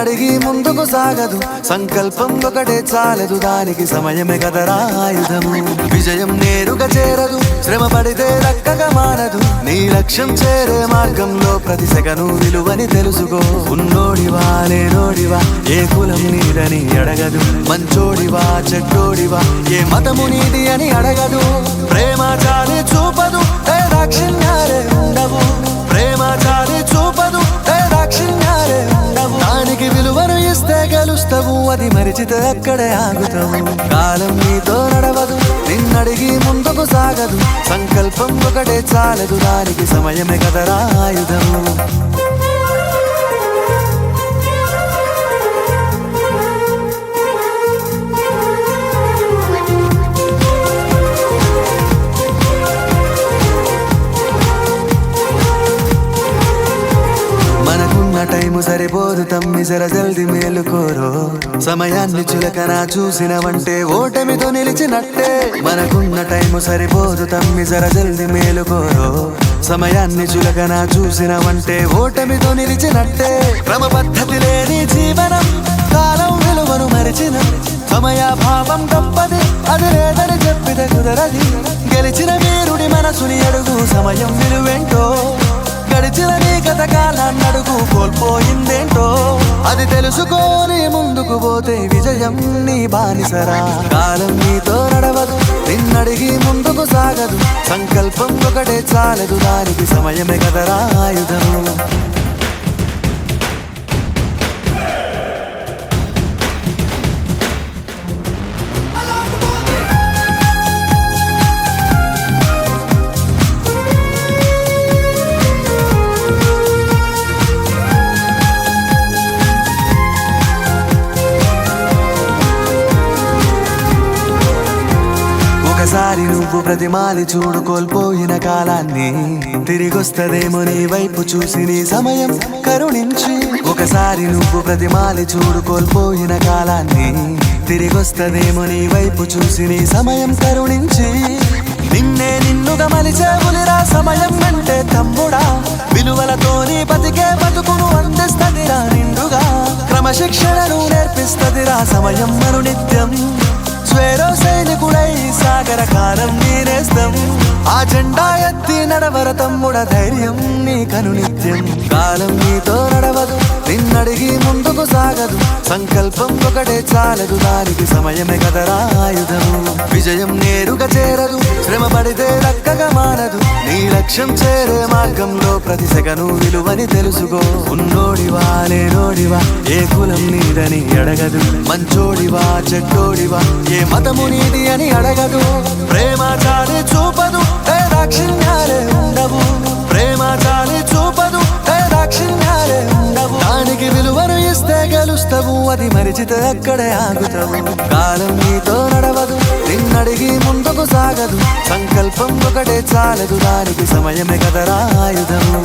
నిన్నడిగి ముందుకు సాగదు సంకల్పం ఒకటే చాలదు దానికి సమయమే కదరా ఆయుధము విజయం నేరుగా చేరదు శ్రమ పడితే దక్కగా మానదు నీ లక్ష్యం చేరే మార్గంలో ప్రతి సెకను విలువని తెలుసుకో ఉన్నోడివా లేనోడివా ఏ కులం నీదని అడగదు మంచోడివా చెడ్డోడివా ఏ మతము నీది అని అడగదు ప్రేమ చాలి చూపదు దాక్షిణ్యాలే ఉండవు ప్రేమ చాలి చూపదు దాక్షిణ్యాలే ఉండవు దానికి విలువను ఇస్తే గెలుస్తావు అది మరిచితే అక్కడే ఆగుతావు కాలం నీతో నడవదు నిన్నడిగి ముందుకు సాగదు సంకల్పం ఒకటే చాలదు దానికి సమయమే కదరా ఆయుధము టైము సరిపోదు తమ్మి జర జల్ది మేలుకోరో సమయాన్ని చులకన చూసినవంటే ఓటమితో నిలిచినట్టే మనకున్న టైము సరిపోదు తమ్మి జర జల్ది మేలుకోరో సమయాన్ని చులకన చూసినవంటే ఓటమితో నిలిచినట్టే క్రమ పద్ధతి లేని జీవనం కాలం విలువను మరిచిన సమయాభావం తప్పది అది లేదని చెప్పితే కుదరది గెలిచిన వీరుడి మనసుని అడుగు సమయం విలువేంటో గడిచిన నీ గత కాలాన్నడుగు కోల్పోయిందేంటో అది తెలుసుకోని ముందుకు పోతే విజయం నీ బానిసరా కాలం నీతో నడవదు నిన్నడిగి ముందుకు సాగదు సంకల్పం ఒకటే చాలదు దానికి సమయమే కదరా ఆయుధము ఒకసారి నువ్వు ప్రతిమాలి చూడు కోల్పోయిన కాలాన్ని తిరిగొస్తదేమో నీ వైపు చూసి నీ సమయం కరుణించి ఒకసారి నువ్వు ప్రతిమాలి చూడు కోల్పోయిన కాలాన్ని తిరిగొస్తదేమో నీ వైపు చూసి నీ సమయం కరుణించి నిన్నే నిన్నుగా మలిచేవులిరా సమయం అంటే తమ్ముడా విలువలతోని బతికే బతుకును అందిస్తదిరా నిండుగా క్రమశిక్షణను నేర్పిస్తదిరా సమయం మరు నిత్యం స్వేరో సైనికుడై సాగర కాలం నీనేస్తం ఆ జెండా ఎత్తి నడవర తమ్ముడ ధైర్యం నీ కను నిత్యం కాలం నీతో నడవదు నిన్నడిగి ముందుకు సాగదు సంకల్పం ఒకటే చాలదు దానికి సమయమే కదరా ఆయుధము విజయం నేరుగా చేరదు శ్రమ పడితే దక్కగా మానదు నీ లక్ష్యం చేరే మార్గంలో ప్రతి సెకను విలువని తెలుసుకో ఉన్నోడివా లేనోడివా ఏ కులం నీదని అడగదు మంచోడివా చెడ్డోడివా ఏ మతము నీది అని అడగదు ప్రేమ చాలి చూపదు దాక్షిణ్యాలే ఉండవు ప్రేమ చాలి చూపదు దాక్షిణ్యాలే ఉండవు దానికి విలువను ఇస్తే గెలుస్తావు అది మరిచితే అక్కడే ఆగుతావు కాలం నీతో నడవదు నిన్నడిగి ముందుకు సాగదు సంకల్పం ఒకటే చాలదు దానికి సమయమే కదరా ఆయుధము